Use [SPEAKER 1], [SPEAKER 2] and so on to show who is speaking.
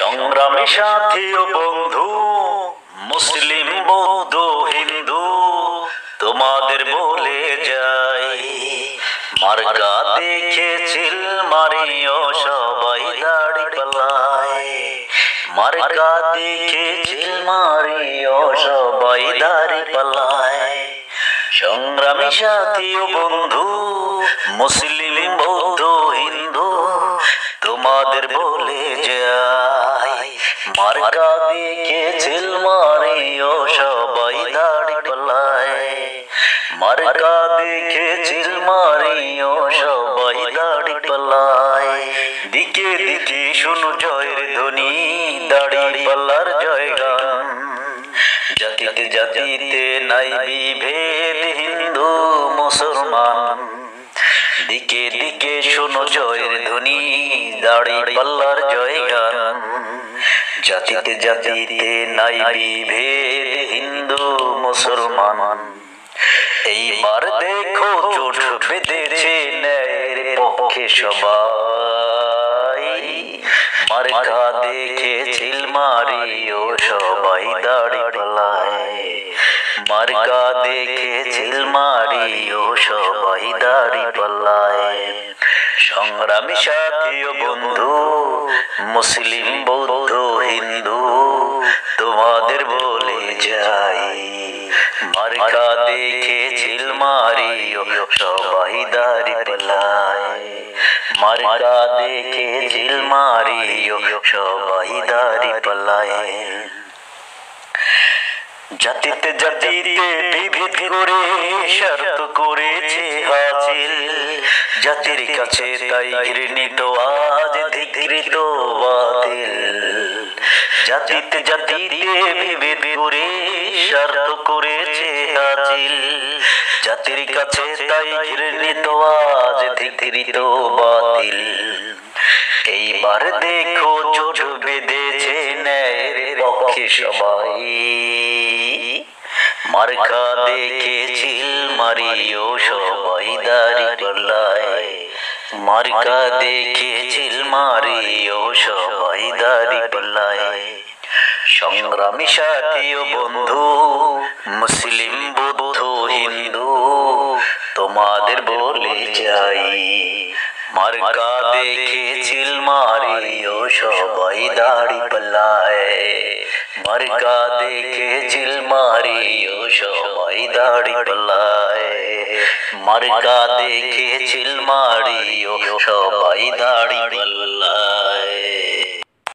[SPEAKER 1] সংগ্রামী সাথী ও বন্ধু, মুসলিম বৌদ্ধ হিন্দু, তোমাদের বলে যাই, মার্কা দেখে চিল মারিও সবাই দাড়ি পাল্লায়। মার্কা দেখে চিল মারিও সবাই দাড়ি পাল্লায়। সংগ্রামী সাথী ও বন্ধু, মুসলিম বৌদ্ধ হিন্দু, তোমাদের বলে যাই, মার্কা দেখে চিল মারিও সবাই দাড়ি পাল্লায়। মার্কা দেখে চিল মারিও সবাই দাড়ি পাল্লায়। দিকে দিকে শুনো জয়ের ধ্বনি, দাড়ি পাল্লার জয়গান। জাতিতে জাতিতে নাই বিভেদ, হিন্দু মুসলমান। দিকে দিকে শোনো জয়ের ধ্বনি, দাড়ি পাল্লার জয়গান। জাতিতে জাতিতে নাই বিভেদ, হিন্দু মুসলমান। এইবার দেখো জোট বেঁধেছে ন্যায়ের পক্ষে সবাই। মার্কা দেখে চিল মারিও সবাই দাড়ি পাল্লায়। মার্কা দেখে চিল মারিও সবাই দাড়ি পাল্লায়। সংগ্রামী সাথী ও বন্ধু, মুসলিম বৌদ্ধ হিন্দু, তোমাদের বলে যাই, মার্কা দেখে চিল মারিও সবাই দাড়ি পাল্লায়। মার্কা দেখে চিল মারিও সবাই দাড়ি পাল্লায়। জাতিতে জাতিতে বিভেদ করে শর্ত করেছে হাসিল, জাতির কাছে তাই ঘৃণিত আজ ধিকৃত বাতিল। জাতিতে জাতিতে বিভেদ করে শর্ত করেছে হাসিল, জাতির কাছে তাই ঘৃণিত আজ ধিকৃত বাতিল। এইবার দেখো জোট বেঁধেছে ন্যায়ের পক্ষে সবাই। মার্কা দেখে চিল মারিও সবাই দাড়ি পাল্লায়। মার্কা দেখে চিল মারিও সবাই দাড়ি পাল্লায়। সংগ্রামী সাথী ও বন্ধু, মুসলিম বৌদ্ধ হিন্দু, তোমাদের বলে যাই, মার্কা দেখে চিল মারিও সবাই দাড়ি পাল্লায়। মার্কা দেখে চিল মারিও সবাই দাড়ি পাল্লায়। মার্কা দেখে চিল মারিও সবাই দাড়ি পাল্লায়।